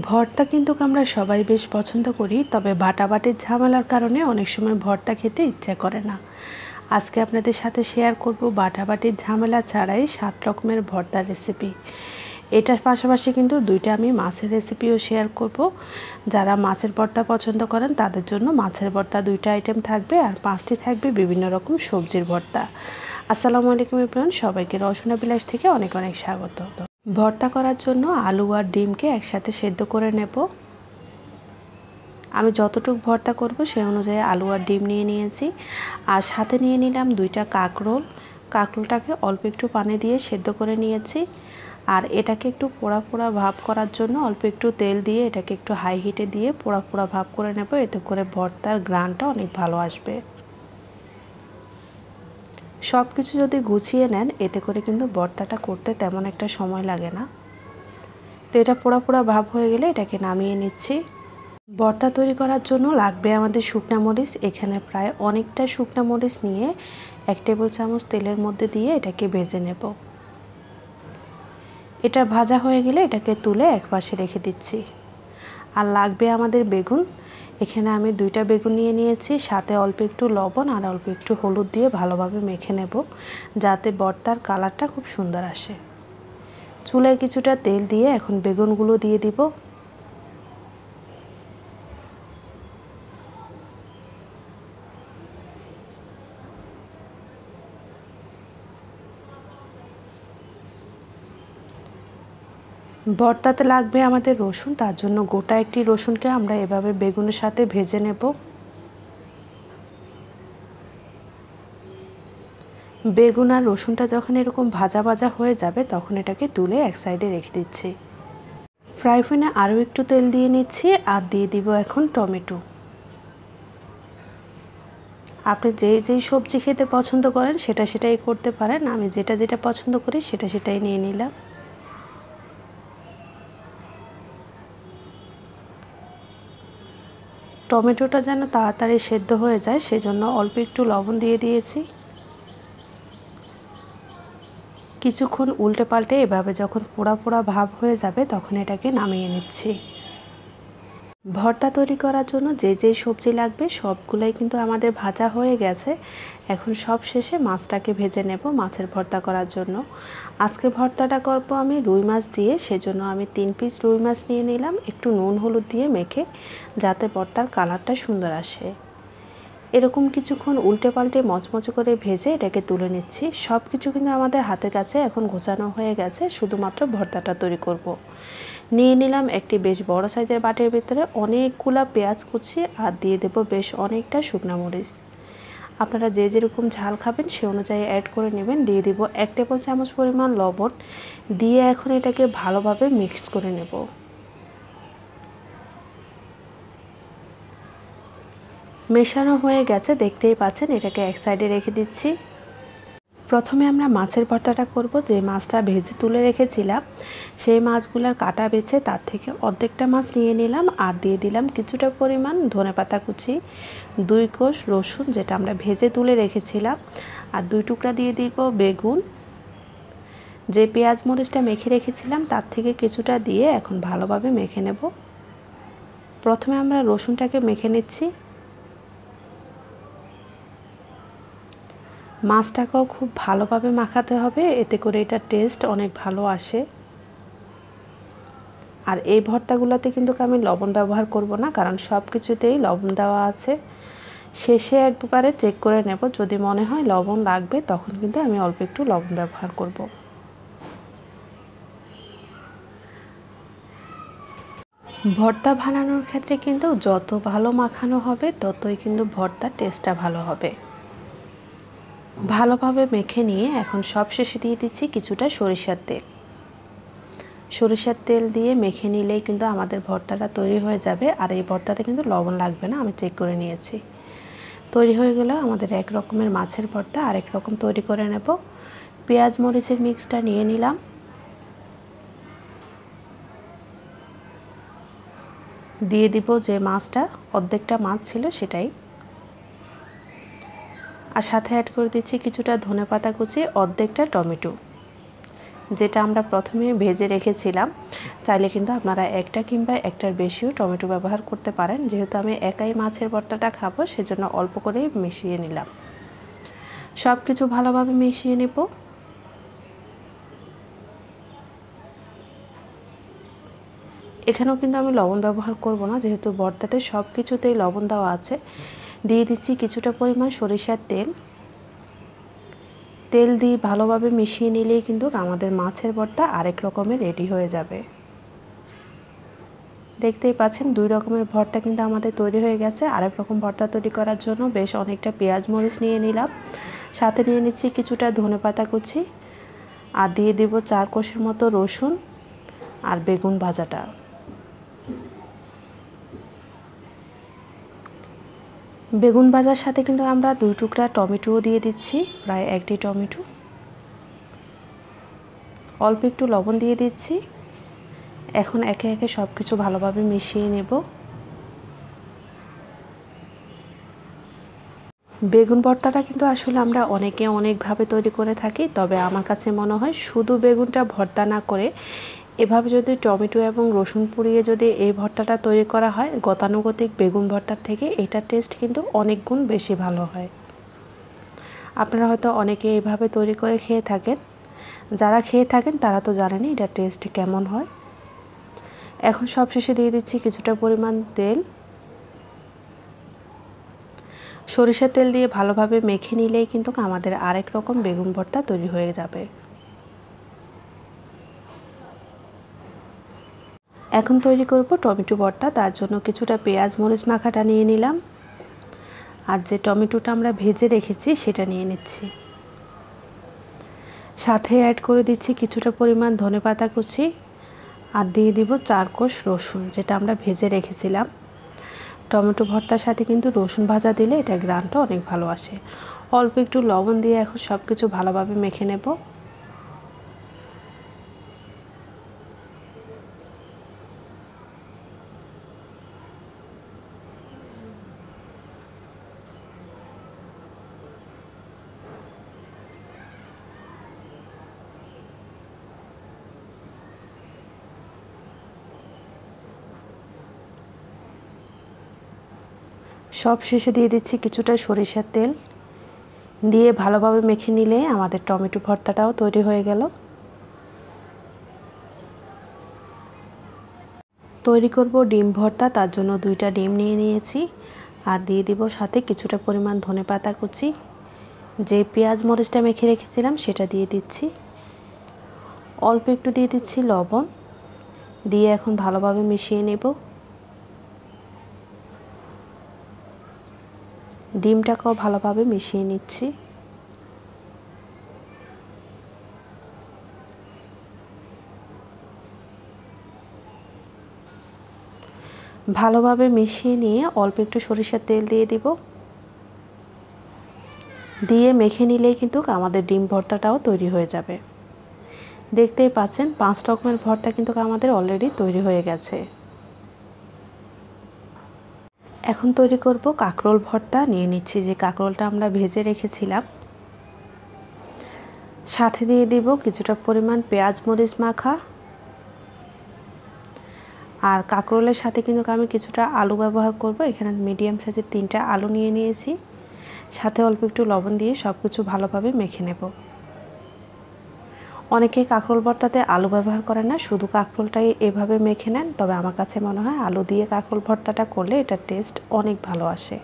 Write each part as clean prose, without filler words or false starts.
ভর্তা কিন্তু আমরা সবাই বেশ পছন্দ করি, তবে বাটাবাটির ঝামেলার কারণে অনেক সময় ভর্তা খেতে ইচ্ছা করে না। আজকে আপনাদের সাথে শেয়ার করব বাটাবাটির ঝামেলা ছাড়াই 7 রকমের ভর্তার রেসিপি। এটার পাশাপাশি কিন্তু দুইটা আমি মাছের রেসিপিও শেয়ার করব। যারা মাছের ভর্তা পছন্দ করেন তাদের জন্য মাছের ভর্তা 2টা আইটেম থাকবে, আর 5টি থাকবে বিভিন্ন রকম সবজির ভর্তা। আসসালামু আলাইকুম এভরিওয়ান, সবাইকে রসনা বিলাস থেকে অনেক অনেক স্বাগত। ভর্তা করার জন্য আলু আর ডিমকে একসাথে সেদ্ধ করে নেব। আমি যতটুকু ভর্তা করব সেই অনুযায়ী আলু আর ডিম নিয়ে নিয়েছি, আর সাথে নিয়ে নিলাম 2টা কাঁকরোল। কাঁকরোলটাকে অল্প একটু পানি দিয়ে সেদ্ধ করে নিয়েছি, আর এটাকে একটু পোড়া পোড়া ভাব করার জন্য অল্প একটু তেল দিয়ে এটাকে একটু হাই হিটে দিয়ে পোড়া পোড়া ভাব করে নেব। এতে করে ভর্তার গ্রানটা অনেক ভালো আসবে। সব কিছু যদি গুছিয়ে নেন এতে করে কিন্তু ভর্তাটা করতে তেমন একটা সময় লাগে না। তো এটা পোড়া পোড়া ভাব হয়ে গেলে এটাকে নামিয়ে নিচ্ছি। ভর্তা তৈরি করার জন্য লাগবে আমাদের শুকনা মরিচ। এখানে প্রায় অনেকটা শুকনা মরিচ নিয়ে 1 টেবিল চামচ তেলের মধ্যে দিয়ে এটাকে ভেজে নেব। এটা ভাজা হয়ে গেলে এটাকে তুলে একপাশে রেখে দিচ্ছি। আর লাগবে আমাদের বেগুন। এখানে আমি 2টা বেগুন নিয়ে নিয়েছি, সাথে অল্প একটু লবণ আর অল্প একটু হলুদ দিয়ে ভালোভাবে মেখে নেব, যাতে ভর্তার কালারটা খুব সুন্দর আসে। চুলায় কিছুটা তেল দিয়ে এখন বেগুনগুলো দিয়ে দিব। ভর্তাতে লাগবে আমাদের রসুন, তার জন্য গোটা একটি রসুনকে আমরা এভাবে বেগুনের সাথে ভেজে নেব। বেগুন আর রসুনটা যখন এরকম ভাজা ভাজা হয়ে যাবে তখন এটাকে তুলে এক সাইডে রেখে দিচ্ছি। ফ্রাই প্যানে আরও একটু তেল দিয়ে নিচ্ছি, আর দিয়ে দিব এখন টমেটো। আপনি যেই সবজি খেতে পছন্দ করেন সেটাই করতে পারেন। আমি যেটা পছন্দ করি সেটাই নিয়ে নিলাম। টমেটোটা যেন তাড়াতাড়ি সেদ্ধ হয়ে যায় সেজন্য অল্প একটু লবণ দিয়ে দিয়েছি। কিছুক্ষণ উল্টে পাল্টে এভাবে যখন পোড়া পোড়া ভাব হয়ে যাবে তখন এটাকে নামিয়ে নিচ্ছি। ভর্তা তৈরি করার জন্য যেই সবজি লাগবে সবগুলাই কিন্তু আমাদের ভাজা হয়ে গেছে। এখন সব শেষে মাছটাকে ভেজে নেব মাছের ভর্তা করার জন্য। আজকে ভর্তাটা করব আমি রুই মাছ দিয়ে, সেজন্য আমি 3 পিস রুই মাছ নিয়ে নিলাম, একটু নুন হলুদ দিয়ে মেখে, যাতে ভর্তার কালারটা সুন্দর আসে। এরকম কিছুক্ষণ উল্টে পাল্টে মচমচে করে ভেজে এটাকে তুলে নিচ্ছি। সব কিছু কিন্তু আমাদের হাতের কাছে এখন গোছানো হয়ে গেছে, শুধুমাত্র ভর্তাটা তৈরি করব। নিয়ে নিলাম একটি বেশ বড় সাইজের বাটির ভিতরে অনেকগুলা পেঁয়াজ কুচি, আর দিয়ে দেব বেশ অনেকটা শুকনা মরিচ। আপনারা যেরকম ঝাল খাবেন সে অনুযায়ী অ্যাড করে নেবেন। দিয়ে দিব 1 টেবিল চামচ পরিমাণ লবণ দিয়ে এখন এটাকে ভালোভাবে মিক্স করে নেব। মেশানো হয়ে গেছে, দেখতেই পাচ্ছেন। এটাকে এক সাইডে রেখে দিচ্ছি। প্রথমে আমরা মাছের ভর্তাটা করব। যে মাছটা ভেজে তুলে রেখেছিলাম সেই মাছগুলোর কাটা বেছে তার থেকে অর্ধেকটা মাছ নিয়ে নিলাম, আর দিয়ে দিলাম কিছুটা পরিমাণ ধনেপাতা কুচি, 2 কোষ রসুন যেটা আমরা ভেজে তুলে রেখেছিলাম, আর 2 টুকরা দিয়ে দিব বেগুন। যে পেঁয়াজ মরিচটা মেখে রেখেছিলাম তার থেকে কিছুটা দিয়ে এখন ভালোভাবে মেখে নেব। প্রথমে আমরা রসুনটাকে মেখে নিচ্ছি। মাছটাকেও খুব ভালোভাবে মাখাতে হবে, এতে করে এটার টেস্ট অনেক ভালো আসে। আর এই ভর্তাগুলোতে কিন্তু আমি লবণ ব্যবহার করব না, কারণ সব কিছুতেই লবণ দেওয়া আছে। শেষে একবারে চেক করে নেব, যদি মনে হয় লবণ লাগবে তখন কিন্তু আমি অল্প একটু লবণ ব্যবহার করব। ভর্তা বানানোর ক্ষেত্রে কিন্তু যত ভালো মাখানো হবে ততই কিন্তু ভর্তার টেস্টটা ভালো হবে। ভালোভাবে মেখে নিয়ে এখন সব শেষে দিয়ে দিচ্ছি কিছুটা সরিষার তেল। সরিষার তেল দিয়ে মেখে নিলেই কিন্তু আমাদের ভর্তাটা তৈরি হয়ে যাবে। আর এই ভর্তাতে কিন্তু লবণ লাগবে না, আমি চেক করে নিয়েছি। তৈরি হয়ে গেল আমাদের এক রকমের মাছের ভর্তা। আরেক রকম তৈরি করে নেব। পেঁয়াজ মরিচের মিক্সটা নিয়ে নিলাম, দিয়ে দিব যে মাছটা, অর্ধেকটা মাছ ছিল সেটাই, আর সাথে অ্যাড করে দিচ্ছি কিছুটা ধনেপাতা কুচি, অর্ধেকটা টমেটো। যেটা আমরা প্রথমে ভেজে রেখেছিলাম। চাইলে কিন্তু আপনারা একটা কিংবা একটার বেশিও টমেটো ব্যবহার করতে পারেন। যেহেতু আমি একাই মাছের ভর্তাটা খাবো, সেজন্য অল্প করেই মিশিয়ে নিলাম। সব কিছু ভালোভাবে মিশিয়ে নেব। এখানেও কিন্তু আমি লবণ ব্যবহার করব না, যেহেতু ভর্তাতে সব কিছুতেই লবণ দেওয়া আছে। দিয়ে দিচ্ছি কিছুটা পরিমাণ সরিষার তেল। তেল দিয়ে ভালোভাবে মিশিয়ে নিলেই কিন্তু আমাদের মাছের ভর্তা আরেক রকমের রেডি হয়ে যাবে। দেখতেই পাচ্ছেন 2 রকমের ভর্তা কিন্তু আমাদের তৈরি হয়ে গেছে। আরেক রকম ভর্তা তৈরি করার জন্য বেশ অনেকটা পেঁয়াজ মরিচ নিয়ে নিলাম, সাথে নিয়ে নিচ্ছি কিছুটা ধনেপাতা কুচি, আর দিয়ে দিব 4 কোষের মতো রসুন আর বেগুন ভাজাটা। বেগুন ভাজার সাথে কিন্তু আমরা 2 টুকরা টমেটোও দিয়ে দিচ্ছি, প্রায় 1টি টমেটো। অল্প একটু লবণ দিয়ে দিচ্ছি। এখন একে একে সব কিছু ভালোভাবে মিশিয়ে নেব। বেগুন ভর্তাটা কিন্তু আসলে আমরা অনেকে অনেকভাবে তৈরি করে থাকি, তবে আমার কাছে মনে হয় শুধু বেগুনটা ভর্তা না করে এভাবে যদি টমেটো এবং রসুন পুড়িয়ে যদি এই ভর্তাটা তৈরি করা হয়, গতানুগতিক বেগুন ভর্তার থেকে এটার টেস্ট কিন্তু অনেক গুণ বেশি ভালো হয়। আপনারা হয়তো অনেকে এইভাবে তৈরি করে খেয়ে থাকেন। যারা খেয়ে থাকেন তারা তো জানেনই এটার টেস্ট কেমন হয়। এখন সবশেষে দিয়ে দিচ্ছি কিছুটা পরিমাণ তেল। সরিষার তেল দিয়ে ভালোভাবে মেখে নিলেই কিন্তু আমাদের আরেক রকম বেগুন ভর্তা তৈরি হয়ে যাবে। এখন তৈরি করব টমেটো ভর্তা। তার জন্য কিছুটা পেঁয়াজ মরিচ মাখাটা নিয়ে নিলাম, আর যে টমেটোটা আমরা ভেজে রেখেছি সেটা নিয়ে নিচ্ছি। সাথে অ্যাড করে দিচ্ছি কিছুটা পরিমাণ ধনেপাতা কুচি, আর দিয়ে দিব 4 কোষ রসুন, যেটা আমরা ভেজে রেখেছিলাম। টমেটো ভর্তার সাথে কিন্তু রসুন ভাজা দিলে এটা গ্রানটা অনেক ভালো আসে। অল্প একটু লবণ দিয়ে এখন সব কিছু ভালোভাবে মেখে নেব। সব শেষে দিয়ে দিচ্ছি কিছুটা সরিষার তেল, দিয়ে ভালোভাবে মেখে নিলে আমাদের টমেটো ভর্তাটাও তৈরি হয়ে গেল। তৈরি করব ডিম ভর্তা। তার জন্য 2টা ডিম নিয়ে নিয়েছি, আর দিয়ে দিব সাথে কিছুটা পরিমাণ ধনেপাতা কুচি। যে পেঁয়াজ মরিচটা মেখে রেখেছিলাম সেটা দিয়ে দিচ্ছি। অল্প একটু দিয়ে দিচ্ছি লবণ, দিয়ে এখন ভালোভাবে মিশিয়ে নেব। ডিমটাকেও ভালোভাবে মিশিয়ে নিচ্ছি। ভালোভাবে মিশিয়ে নিয়ে অল্প একটু সরিষার তেল দিয়ে দিব, দিয়ে মেখে নিলেই কিন্তু আমাদের ডিম ভর্তাটাও তৈরি হয়ে যাবে। দেখতেই পাচ্ছেন 5 রকমের ভর্তা কিন্তু আমাদের অলরেডি তৈরি হয়ে গেছে। এখন তৈরি করব কাঁকরোল ভর্তা। নিয়ে নিচ্ছি যে কাঁকরোলটা আমরা ভেজে রেখেছিলাম, সাথে দিয়ে দিব কিছুটা পরিমাণ পেঁয়াজ মরিচ মাখা, আর কাঁকরোলের সাথে কিন্তু আমি কিছুটা আলু ব্যবহার করব। এখানে মিডিয়াম সাইজের 3টা আলু নিয়ে নিয়েছি, সাথে অল্প একটু লবণ দিয়ে সব কিছু ভালোভাবে মেখে নেব। অনেকে কাঁকরোল ভর্তাতে আলু ব্যবহার করে না, শুধু কাঁকরোলটাই এভাবে মেখে নেন। তবে আমার কাছে মনে হয় আলু দিয়ে কাঁকরোল ভর্তাটা করলে এটার টেস্ট অনেক ভালো আসে।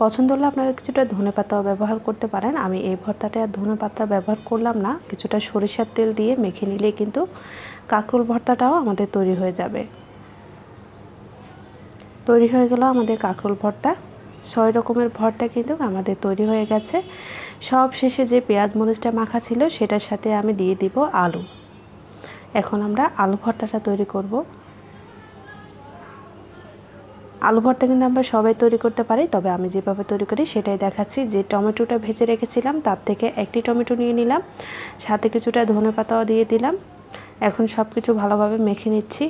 পছন্দ হলে আপনারা কিছুটা ধনেপাতাও ব্যবহার করতে পারেন। আমি এই ভর্তাটা আর ধনেপাতা ব্যবহার করলাম না, কিছুটা সরিষার তেল দিয়ে মেখে নিলে কিন্তু কাঁকরোল ভর্তাটাও আমাদের তৈরি হয়ে যাবে। তৈরি হয়ে গেল আমাদের কাঁকরোল ভর্তা। 6 রকমের ভর্তা কিন্তু আমাদের তৈরি হয়ে গেছে। সব শেষে যে পেঁয়াজ মরিচটা মাখা ছিল সেটার সাথে আমি দিয়ে দিব আলু। এখন আমরা আলু ভর্তাটা তৈরি করব। আলু ভর্তা কিন্তু আমরা সবাই তৈরি করতে পারি, তবে আমি যেভাবে তৈরি করি সেটাই দেখাচ্ছি। যে টমেটোটা ভেজে রেখেছিলাম তার থেকে 1টি টমেটো নিয়ে নিলাম, সাথে কিছুটা ধনেপাতাও দিয়ে দিলাম। এখন সব কিছু ভালোভাবে মেখে নিচ্ছি।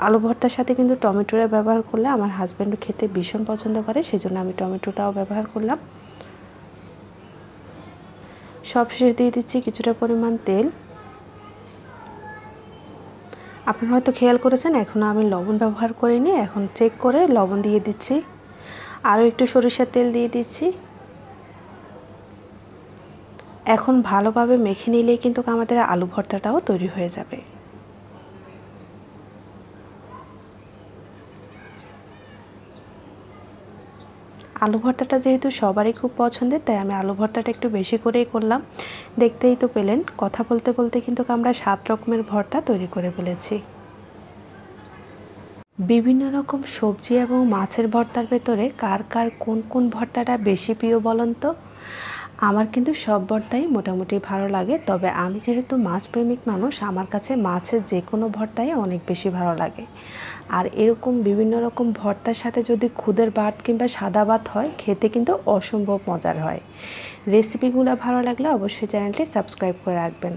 আলু ভর্তার সাথে কিন্তু টমেটোটা ব্যবহার করলে আমার হাজব্যান্ডও খেতে ভীষণ পছন্দ করে, সেজন্য আমি টমেটোটাও ব্যবহার করলাম। সবশেষে দিয়ে দিচ্ছি কিছুটা পরিমাণ তেল। আপনারা হয়তো খেয়াল করেছেন এখনও আমি লবণ ব্যবহার করিনি, এখন চেক করে লবণ দিয়ে দিচ্ছি। আরও একটু সরিষার তেল দিয়ে দিচ্ছি। এখন ভালোভাবে মেখে নিলেই কিন্তু আমাদের আলু ভর্তাটাও তৈরি হয়ে যাবে। আলু ভর্তাটা যেহেতু সবারই খুব পছন্দের, তাই আমি আলু ভর্তাটা একটু বেশি করেই করলাম। দেখতেই তো পেলেন, কথা বলতে বলতে কিন্তু আমরা 7 রকমের ভর্তা তৈরি করে ফেলেছি। বিভিন্ন রকম সবজি এবং মাছের ভর্তার ভেতরে কার কার কোন কোন ভর্তাটা বেশি প্রিয় বলুন তো? আমার কিন্তু সব ভর্তাই মোটামুটি ভালো লাগে, তবে আমি যেহেতু মাছ প্রেমিক মানুষ, আমার কাছে মাছের যে কোনো ভর্তাই অনেক বেশি ভালো লাগে। আর এরকম বিভিন্ন রকম ভর্তার সাথে যদি খুদের ভাত কিংবা সাদা ভাত হয়, খেতে কিন্তু অসম্ভব মজার হয়। রেসিপিগুলো ভালো লাগলে অবশ্যই চ্যানেলটি সাবস্ক্রাইব করে রাখবেন।